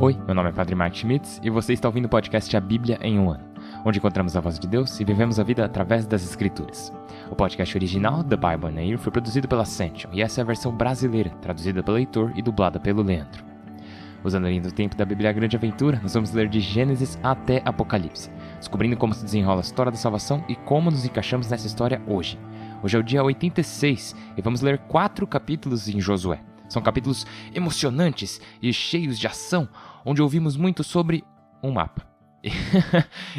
Oi, meu nome é Padre Mark Schmitz e você está ouvindo o podcast A Bíblia em um Ano, onde encontramos a voz de Deus e vivemos a vida através das Escrituras. O podcast original, The Bible in a Year, foi produzido pela Ascension e essa é a versão brasileira, traduzida pelo Heitor e dublada pelo Leandro. Usando a linha do tempo da Bíblia A Grande Aventura, nós vamos ler de Gênesis até Apocalipse, descobrindo como se desenrola a história da salvação e como nos encaixamos nessa história hoje. Hoje é o dia 86 e vamos ler 4 capítulos em Josué. São capítulos emocionantes e cheios de ação, onde ouvimos muito sobre um mapa.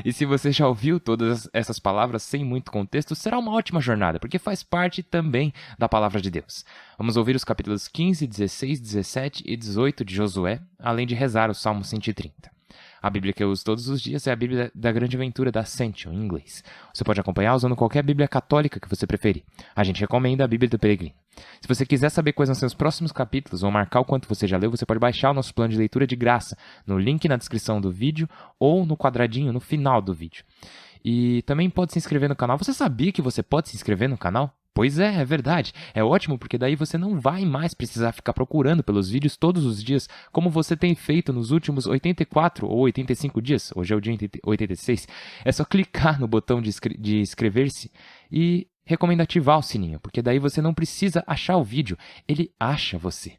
E se você já ouviu todas essas palavras sem muito contexto, será uma ótima jornada, porque faz parte também da palavra de Deus. Vamos ouvir os capítulos 15, 16, 17 e 18 de Josué, além de rezar o Salmo 130. A Bíblia que eu uso todos os dias é a Bíblia da Grande Aventura da Ascension, em inglês. Você pode acompanhar usando qualquer Bíblia católica que você preferir. A gente recomenda a Bíblia do Peregrino. Se você quiser saber quais vão ser os próximos capítulos ou marcar o quanto você já leu, você pode baixar o nosso plano de leitura de graça no link na descrição do vídeo ou no quadradinho no final do vídeo. E também pode se inscrever no canal. Você sabia que você pode se inscrever no canal? Pois é verdade. É ótimo porque daí você não vai mais precisar ficar procurando pelos vídeos todos os dias, como você tem feito nos últimos 84 ou 85 dias. Hoje é o dia 86. É só clicar no botão de inscrever-se e recomendo ativar o sininho, porque daí você não precisa achar o vídeo, ele acha você.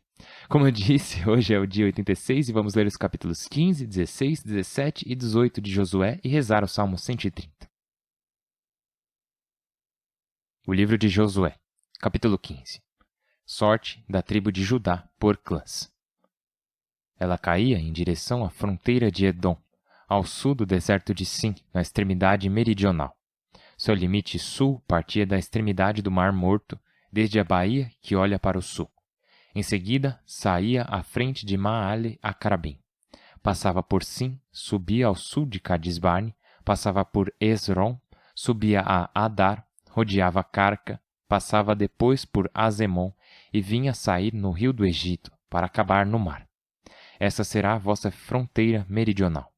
Como eu disse, hoje é o dia 86 e vamos ler os capítulos 15, 16, 17 e 18 de Josué e rezar o Salmo 130. O livro de Josué, capítulo 15. Sorte da tribo de Judá por clãs. Ela caía em direção à fronteira de Edom, ao sul do deserto de Sim, na extremidade meridional. Seu limite sul partia da extremidade do Mar Morto, desde a baía que olha para o sul. Em seguida, saía à frente de Maale a Carabim. Passava por Sim, subia ao sul de Cades-Barne, passava por Esron, subia a Adar, rodeava Carca, passava depois por Azemon e vinha sair no rio do Egito, para acabar no mar. Essa será a vossa fronteira meridional.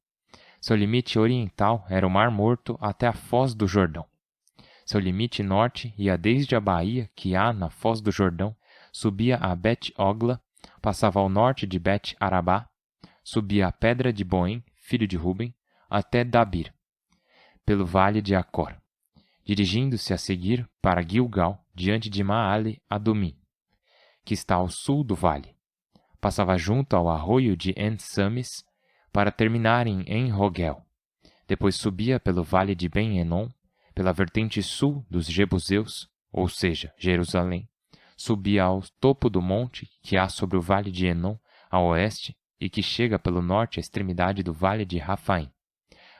Seu limite oriental era o Mar Morto até a foz do Jordão. Seu limite norte ia desde a baía que há na foz do Jordão, subia a Bet-Ogla, passava ao norte de Bet-Arabá, subia a pedra de Boém, filho de Ruben, até Dabir, pelo vale de Acor, dirigindo-se a seguir para Gilgal, diante de Maale Adumim, que está ao sul do vale. Passava junto ao arroio de En-Sames, para terminar em En-Rogel. Depois subia pelo vale de Ben-Enon, pela vertente sul dos Jebuseus, ou seja, Jerusalém, subia ao topo do monte que há sobre o vale de Enon, a oeste, e que chega pelo norte à extremidade do vale de Rafaim.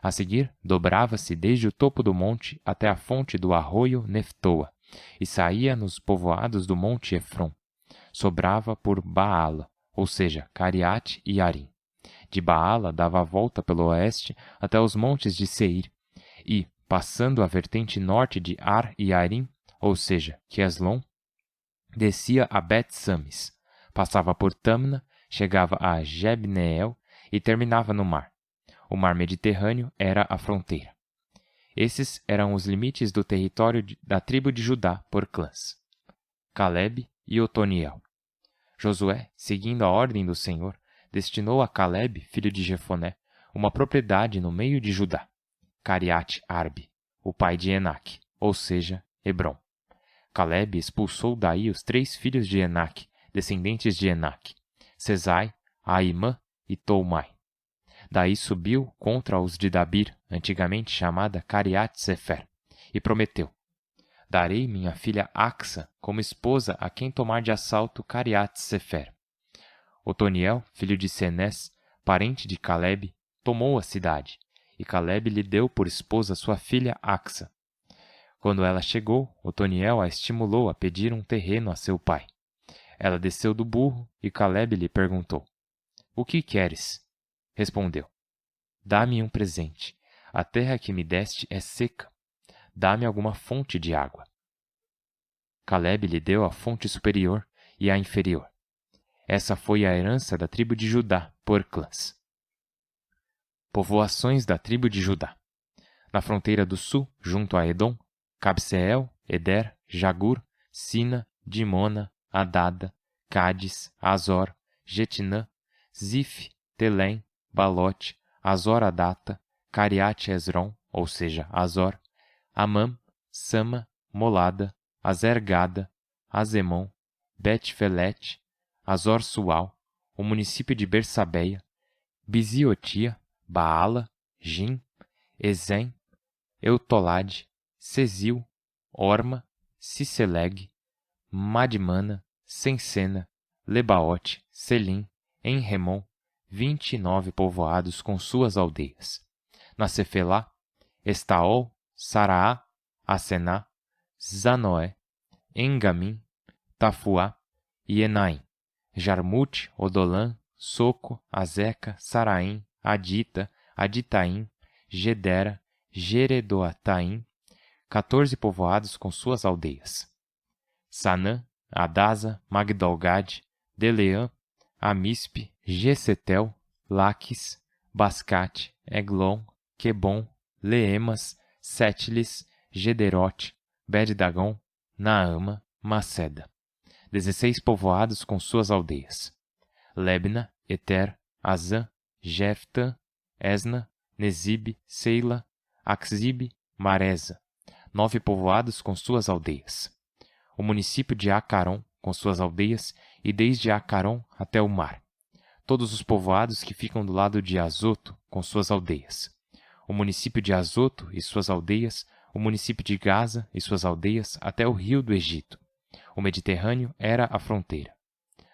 A seguir, dobrava-se desde o topo do monte até a fonte do arroio Neftoa, e saía nos povoados do monte Efron. Sobrava por Baala, ou seja, Cariate e Arim. De Baala dava a volta pelo oeste até os montes de Seir, e, passando a vertente norte de Ar e Arim, ou seja, Queslon, descia a Bet-Sames, passava por Tamna, chegava a Jebneel e terminava no mar. O mar Mediterrâneo era a fronteira. Esses eram os limites do território da tribo de Judá por clãs. Caleb e Otoniel. Josué, seguindo a ordem do Senhor, destinou a Caleb, filho de Jefoné, uma propriedade no meio de Judá, Cariate Arbe, o pai de Enaque, ou seja, Hebrom. Caleb expulsou daí os 3 filhos de Enaque, descendentes de Enaque, Sesai, Aimã e Toumai. Daí subiu contra os de Dabir, antigamente chamada Cariate-Sefer, e prometeu: darei minha filha Axa como esposa a quem tomar de assalto Cariate-Sefer. Otoniel, filho de Senés, parente de Caleb, tomou a cidade, e Caleb lhe deu por esposa sua filha Axa. Quando ela chegou, Otoniel a estimulou a pedir um terreno a seu pai. Ela desceu do burro e Caleb lhe perguntou: o que queres? Respondeu: dá-me um presente. A terra que me deste é seca. Dá-me alguma fonte de água. Caleb lhe deu a fonte superior e a inferior. Essa foi a herança da tribo de Judá por clãs. Povoações da tribo de Judá. Na fronteira do sul, junto a Edom, Cabseel, Eder, Jagur, Sina, Dimona, Adada, Cádiz, Azor, Jetinã, Zif, Telém, Balote, Azor-Adata, Cariate-Hezron, ou seja, Azor, Amam, Sama, Molada, Azer-Gada, Azemon, Bet-Felete, Azor-Sual, o município de Bersabeia, Biziotia, Baala, Jim, Ezem, Eutolade, Cezil, Orma, Ciceleg, Madmana, Sensena, Lebaote, Selim, Enremon, 29 povoados com suas aldeias. Na Cefelá, Estaol, Saraá, Asená, Zanoé, Engamim, Tafuá e Enaim, Jarmute, Odolã, Soco, Azeca, Saraim, Adita, Aditaim, Gedera, Geredoataim, 14 povoados com suas aldeias. Sanã, Adasa, Magdalgade, Deleã, Amispe, Gesetel, Laques, Bascate, Eglon, Quebon, Leemas, Sétilis, Gederote, Bet-Dagon, Naama, Maceda. 16 povoados com suas aldeias. Lebna, Eter, Azã, Jeftã, Esna, Nezib, Seila, Axib, Maresa. 9 povoados com suas aldeias. O município de Acaron, com suas aldeias, e desde Acaron até o mar. Todos os povoados que ficam do lado de Azoto, com suas aldeias. O município de Azoto e suas aldeias, o município de Gaza e suas aldeias, até o rio do Egito. O Mediterrâneo era a fronteira.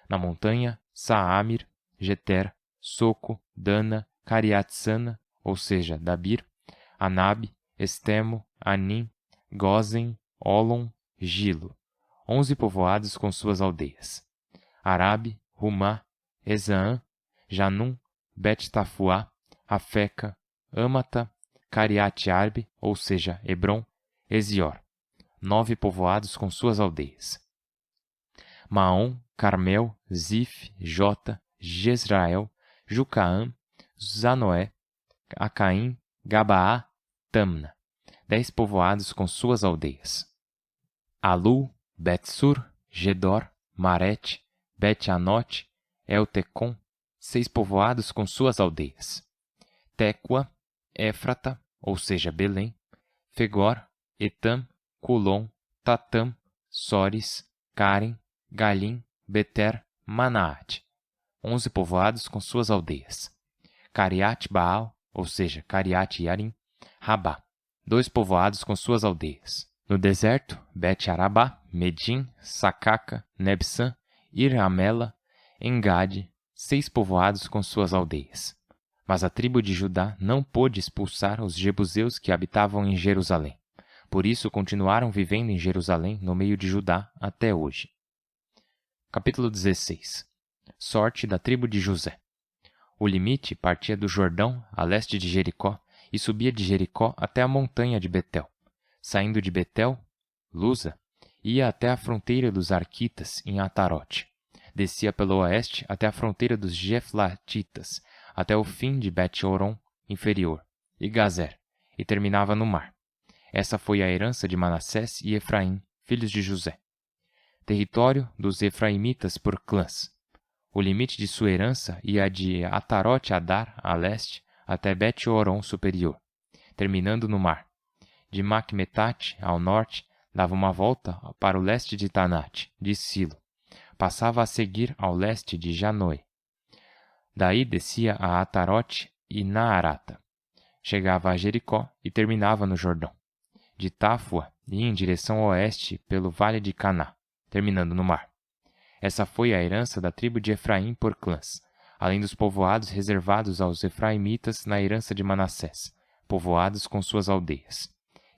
Na montanha, Saamir, Geter, Soco, Dana, Cariatsana, ou seja, Dabir, Anab, Estemo, Anim, Gozen, Olon, Gilo. 11 povoados com suas aldeias. Arabe, Rumá, Ezaã, Janum, Bet-Tafuá, Afeca, Amata, Cariate-Arbe, ou seja, Hebron, Ezior. 9 povoados com suas aldeias. Maom, Carmel, Zif, Jota, Jezrael, Jucaã, Zanoé, Acaim, Gabaá, Tamna. 10 povoados com suas aldeias. Alu, Bet-Sur, Gedor, Marete, Bet-Anote, Eltecom, 6 povoados com suas aldeias. Tecoa, Éfrata, ou seja, Belém, Fegor, Etam, Culon, Tatam, Sores, Karen, Galim, Beter, Manaate. 11 povoados com suas aldeias. Cariate-Baal, ou seja, Cariate-Yarim, Rabá. 2 povoados com suas aldeias. No deserto, Bet-Arabá, Medim, Sacaca, Nebsã, Ir-Amela, Engade, 6 povoados com suas aldeias. Mas a tribo de Judá não pôde expulsar os jebuseus que habitavam em Jerusalém. Por isso continuaram vivendo em Jerusalém, no meio de Judá, até hoje. Capítulo 16. Sorte da tribo de José. O limite partia do Jordão, a leste de Jericó, e subia de Jericó até a montanha de Betel. Saindo de Betel, Luza, ia até a fronteira dos Arquitas, em Atarote. Descia pelo oeste até a fronteira dos Jeflatitas, até o fim de Bet-Horon inferior, e Gazer, e terminava no mar. Essa foi a herança de Manassés e Efraim, filhos de José. Território dos Efraimitas por clãs. O limite de sua herança ia de Atarote-Adar, a leste, até Bet-Horon superior, terminando no mar. De Macmetate, ao norte, dava uma volta para o leste de Tanate, de Silo. Passava a seguir ao leste de Janoe. Daí descia a Atarote e Naarata. Chegava a Jericó e terminava no Jordão. De Táfua ia em direção oeste pelo vale de Caná, terminando no mar. Essa foi a herança da tribo de Efraim por clãs, além dos povoados reservados aos efraimitas na herança de Manassés, povoados com suas aldeias.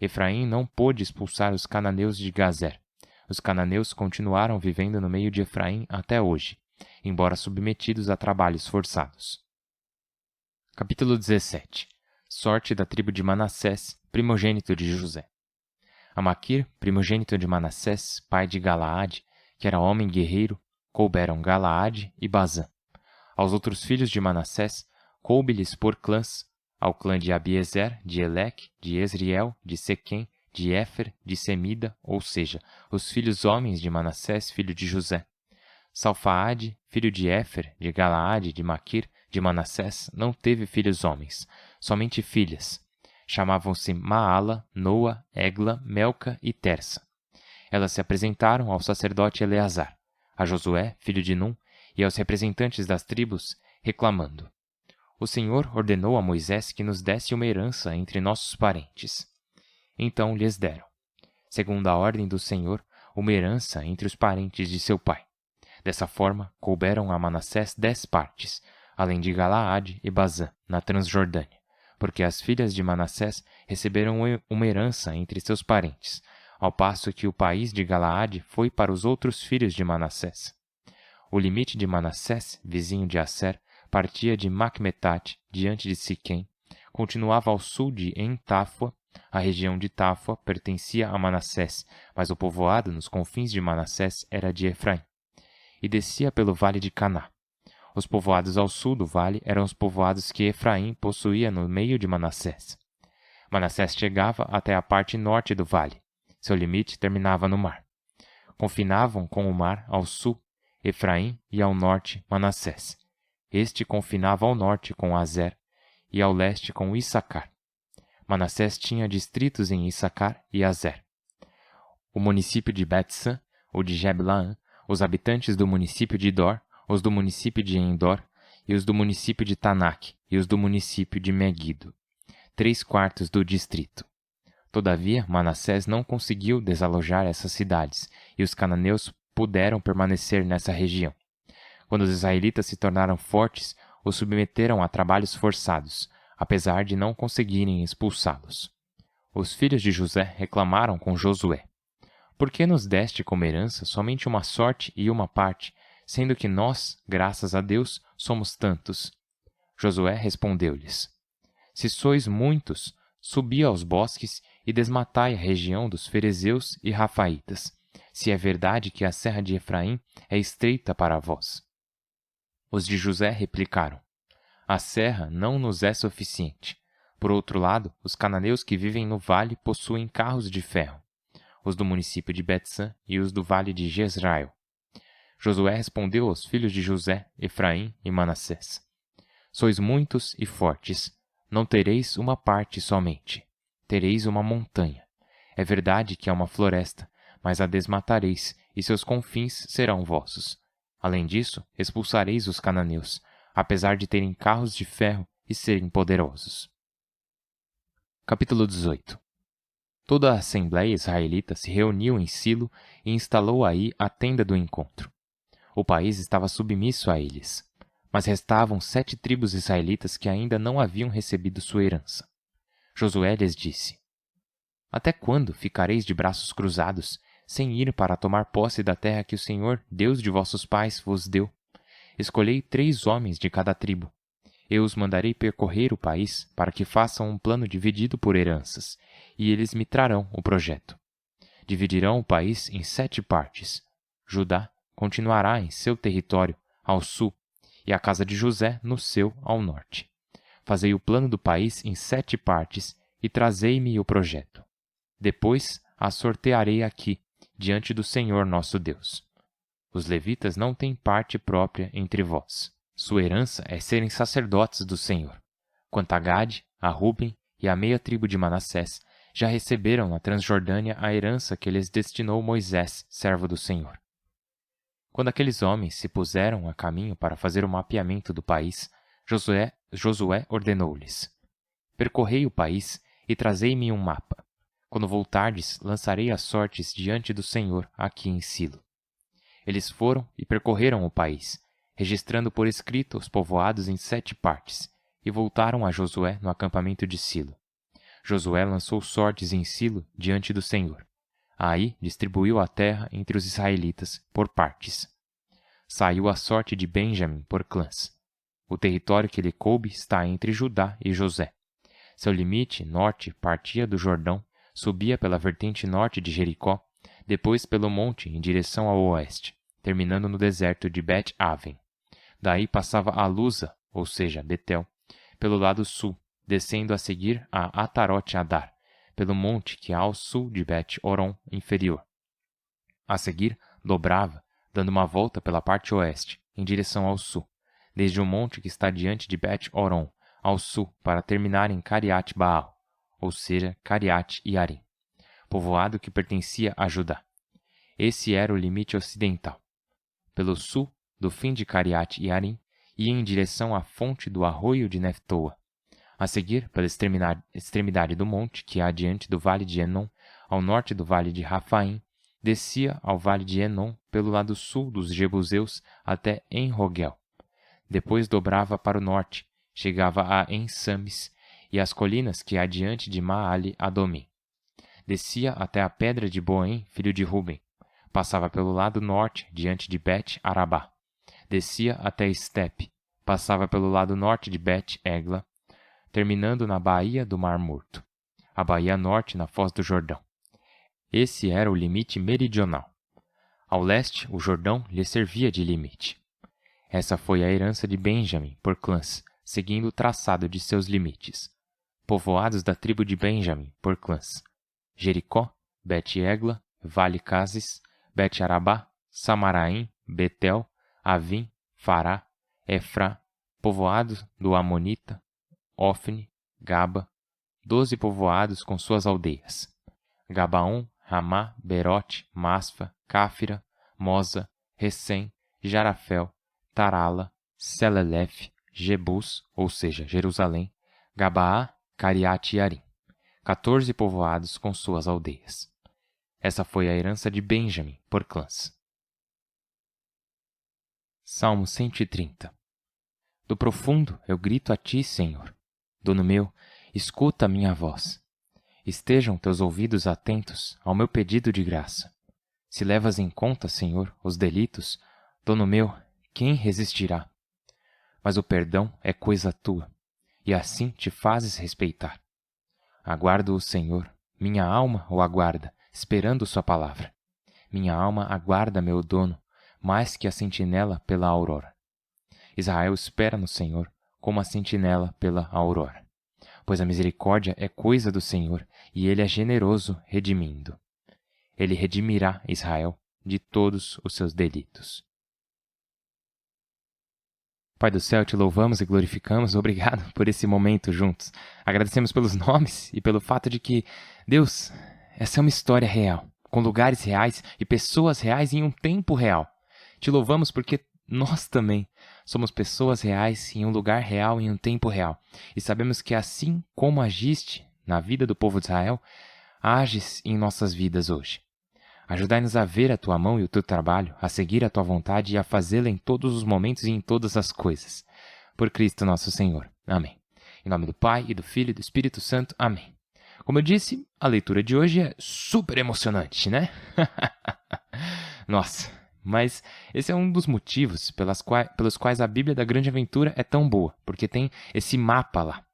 Efraim não pôde expulsar os cananeus de Gazer. Os cananeus continuaram vivendo no meio de Efraim até hoje, embora submetidos a trabalhos forçados. Capítulo 17. Sorte da tribo de Manassés, primogênito de José. A Maquir, primogênito de Manassés, pai de Galaade, que era homem guerreiro, couberam Galaade e Bazã. Aos outros filhos de Manassés, coube-lhes por clãs, ao clã de Abiezer, de Eleque, de Esriel, de Sequém, de Éfer, de Semida, ou seja, os filhos homens de Manassés, filho de José. Salfaade, filho de Éfer, de Galaade, de Maquir, de Manassés, não teve filhos homens, somente filhas. Chamavam-se Maala, Noa, Egla, Melca e Tersa. Elas se apresentaram ao sacerdote Eleazar, a Josué, filho de Num, e aos representantes das tribos, reclamando: O Senhor ordenou a Moisés que nos desse uma herança entre nossos parentes. Então lhes deram, segundo a ordem do Senhor, uma herança entre os parentes de seu pai. Dessa forma, couberam a Manassés 10 partes, além de Galaade e Bazã, na Transjordânia, porque as filhas de Manassés receberam uma herança entre seus parentes, ao passo que o país de Galaade foi para os outros filhos de Manassés. O limite de Manassés, vizinho de Asser, partia de Macmetate, diante de Siquém, continuava ao sul de En-Táfua. A região de Táfua pertencia a Manassés, mas o povoado nos confins de Manassés era de Efraim, e descia pelo vale de Caná. Os povoados ao sul do vale eram os povoados que Efraim possuía no meio de Manassés. Manassés chegava até a parte norte do vale. Seu limite terminava no mar. Confinavam com o mar ao sul Efraim e ao norte Manassés. Este confinava ao norte com Azer e ao leste com Issacar. Manassés tinha distritos em Issacar e Azer. O município de Bet-San, o de Jeblaã, os habitantes do município de Dor, os do município de Endor, e os do município de Tanak, e os do município de Meguido, 3/4 do distrito. Todavia, Manassés não conseguiu desalojar essas cidades, e os cananeus puderam permanecer nessa região. Quando os israelitas se tornaram fortes, os submeteram a trabalhos forçados, apesar de não conseguirem expulsá-los. Os filhos de José reclamaram com Josué: Por que nos deste como herança somente uma sorte e uma parte, sendo que nós, graças a Deus, somos tantos? Josué respondeu-lhes: Se sois muitos, subi aos bosques e desmatai a região dos ferezeus e rafaitas, se é verdade que a serra de Efraim é estreita para vós. Os de José replicaram: A serra não nos é suficiente. Por outro lado, os cananeus que vivem no vale possuem carros de ferro, os do município de Bet-San e os do vale de Jezrael. Josué respondeu aos filhos de José, Efraim e Manassés: Sois muitos e fortes, não tereis uma parte somente, tereis uma montanha. É verdade que é uma floresta, mas a desmatareis, e seus confins serão vossos. Além disso, expulsareis os cananeus, apesar de terem carros de ferro e serem poderosos. Capítulo 18. Toda a assembleia israelita se reuniu em Silo e instalou aí a tenda do encontro. O país estava submisso a eles, mas restavam 7 tribos israelitas que ainda não haviam recebido sua herança. Josué lhes disse: Até quando ficareis de braços cruzados, sem ir para tomar posse da terra que o Senhor, Deus de vossos pais, vos deu? Escolhei 3 homens de cada tribo. Eu os mandarei percorrer o país para que façam um plano dividido por heranças, e eles me trarão o projeto. Dividirão o país em 7 partes. Judá continuará em seu território, ao sul, e a casa de José no seu, ao norte. Fazei o plano do país em 7 partes e trazei-me o projeto. Depois a sortearei aqui, diante do Senhor nosso Deus. Os levitas não têm parte própria entre vós. Sua herança é serem sacerdotes do Senhor. Quanto a Gade, a Ruben e a meia tribo de Manassés, já receberam na Transjordânia a herança que lhes destinou Moisés, servo do Senhor. Quando aqueles homens se puseram a caminho para fazer o mapeamento do país, Josué ordenou-lhes: Percorrei o país e trazei-me um mapa. Quando voltardes, lançarei as sortes diante do Senhor aqui em Silo. Eles foram e percorreram o país, registrando por escrito os povoados em 7 partes, e voltaram a Josué no acampamento de Silo. Josué lançou sortes em Silo diante do Senhor. Aí distribuiu a terra entre os israelitas por partes. Saiu a sorte de Benjamim por clãs. O território que lhe coube está entre Judá e José. Seu limite norte partia do Jordão, subia pela vertente norte de Jericó, depois pelo monte em direção ao oeste, terminando no deserto de Bet-Aven. Daí passava a Luza, ou seja, Betel, pelo lado sul, descendo a seguir a Atarote-Adar, pelo monte que há ao sul de Bet-Horon inferior. A seguir, dobrava, dando uma volta pela parte oeste, em direção ao sul, desde o monte que está diante de Bet-Horon, ao sul, para terminar em Cariat Baal, ou seja, Cariat Yarim, povoado que pertencia a Judá. Esse era o limite ocidental. Pelo sul, do fim de Cariat Yarim, ia em direção à fonte do arroio de Neftoa. A seguir, pela extremidade do monte, que há diante do vale de Enon, ao norte do vale de Rafaim, descia ao vale de Enon pelo lado sul dos Jebuseus até En-Rogel. Depois dobrava para o norte, chegava a En-Sames e as colinas que há diante de Maale Adomim. Descia até a pedra de Boém, filho de Ruben. Passava pelo lado norte, diante de Bet-Arabá. Descia até Estepe. Passava pelo lado norte de Bet-Egla, terminando na baía do Mar Morto, a baía norte na foz do Jordão. Esse era o limite meridional. Ao leste, o Jordão lhe servia de limite. Essa foi a herança de Benjamim por clãs, seguindo o traçado de seus limites. Povoados da tribo de Benjamim por clãs: Jericó, Bet-Egla, Vale-Cases, Bet-Arabá, Samaraim, Betel, Avim, Fará, Efrá, povoados do Amonita, Ofne, Gaba, 12 povoados com suas aldeias: Gabaon, Ramá, Berote, Masfa, Cáfira, Moza, Recém, Jarafel, Tarala, Selelef, Jebus, ou seja, Jerusalém, Gabaá, Cariat Yarim, 14 povoados com suas aldeias. Essa foi a herança de Benjamim por clãs. Salmo 130. Do profundo eu grito a ti, Senhor. Dono meu, escuta a minha voz. Estejam teus ouvidos atentos ao meu pedido de graça. Se levas em conta, Senhor, os delitos, dono meu, quem resistirá? Mas o perdão é coisa tua, e assim te fazes respeitar. Aguardo o Senhor, minha alma o aguarda, esperando sua palavra. Minha alma aguarda meu dono, mais que a sentinela pela aurora. Israel espera no Senhor, como a sentinela pela aurora. Pois a misericórdia é coisa do Senhor, e ele é generoso redimindo. Ele redimirá Israel de todos os seus delitos. Pai do céu, te louvamos e glorificamos. Obrigado por esse momento juntos. Agradecemos pelos nomes e pelo fato de que, Deus, essa é uma história real, com lugares reais e pessoas reais em um tempo real. Te louvamos porque nós também somos pessoas reais em um lugar real em um tempo real. E sabemos que assim como agiste na vida do povo de Israel, ages em nossas vidas hoje. Ajudai-nos a ver a tua mão e o teu trabalho, a seguir a tua vontade e a fazê-la em todos os momentos e em todas as coisas. Por Cristo nosso Senhor. Amém. Em nome do Pai, e do Filho e do Espírito Santo. Amém. Como eu disse, a leitura de hoje é super emocionante, né? Nossa, mas esse é um dos motivos pelos quais a Bíblia da Grande Aventura é tão boa, porque tem esse mapa lá.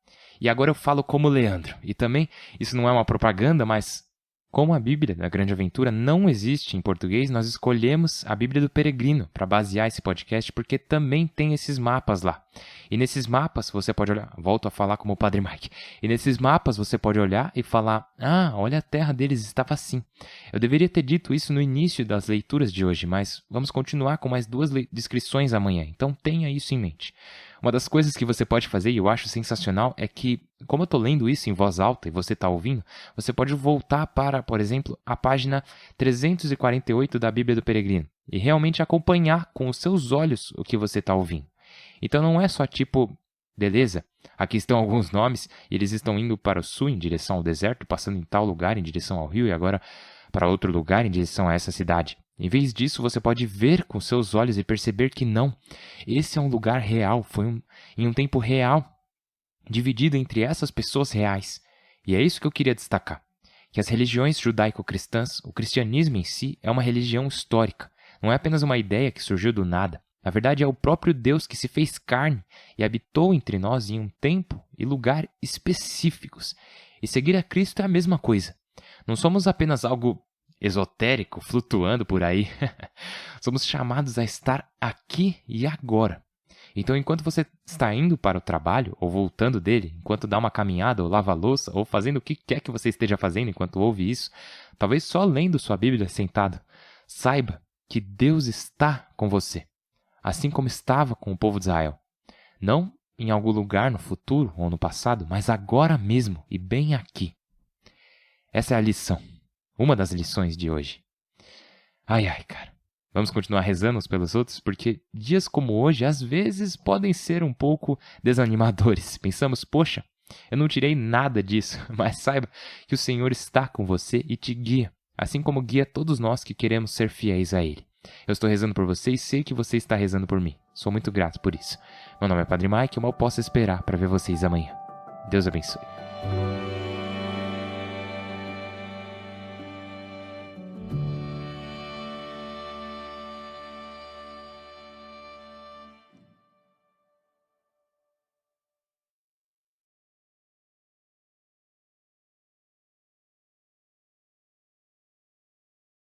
E agora eu falo como Leandro. E também, isso não é uma propaganda, mas como a Bíblia da Grande Aventura não existe em português, nós escolhemos a Bíblia do Peregrino para basear esse podcast, porque também tem esses mapas lá. E nesses mapas você pode olhar, volto a falar como o Padre Mike, e nesses mapas você pode olhar e falar, olha, a terra deles estava assim. Eu deveria ter dito isso no início das leituras de hoje, mas vamos continuar com mais 2 descrições amanhã, então tenha isso em mente. Uma das coisas que você pode fazer, e eu acho sensacional, é que, como eu estou lendo isso em voz alta e você está ouvindo, você pode voltar para, por exemplo, a página 348 da Bíblia do Peregrino e realmente acompanhar com os seus olhos o que você está ouvindo. Então não é só tipo, beleza, aqui estão alguns nomes e eles estão indo para o sul em direção ao deserto, passando em tal lugar em direção ao rio e agora para outro lugar em direção a essa cidade. Em vez disso, você pode ver com seus olhos e perceber que não. Esse é um lugar real, em um tempo real, dividido entre essas pessoas reais. E é isso que eu queria destacar. Que as religiões judaico-cristãs, o cristianismo em si, é uma religião histórica. Não é apenas uma ideia que surgiu do nada. Na verdade, é o próprio Deus que se fez carne e habitou entre nós em um tempo e lugar específicos. E seguir a Cristo é a mesma coisa. Não somos apenas algo esotérico, flutuando por aí. Somos chamados a estar aqui e agora. Então, enquanto você está indo para o trabalho, ou voltando dele, enquanto dá uma caminhada, ou lava a louça, ou fazendo o que quer que você esteja fazendo enquanto ouve isso, talvez só lendo sua Bíblia sentado, saiba que Deus está com você, assim como estava com o povo de Israel. Não em algum lugar no futuro ou no passado, mas agora mesmo e bem aqui. Essa é a lição, uma das lições de hoje. Ai, cara. Vamos continuar rezando uns pelos outros, porque dias como hoje, às vezes, podem ser um pouco desanimadores. Pensamos, poxa, eu não tirei nada disso, mas saiba que o Senhor está com você e te guia, assim como guia todos nós que queremos ser fiéis a Ele. Eu estou rezando por você e sei que você está rezando por mim. Sou muito grato por isso. Meu nome é Padre Mike e eu mal posso esperar para ver vocês amanhã. Deus abençoe.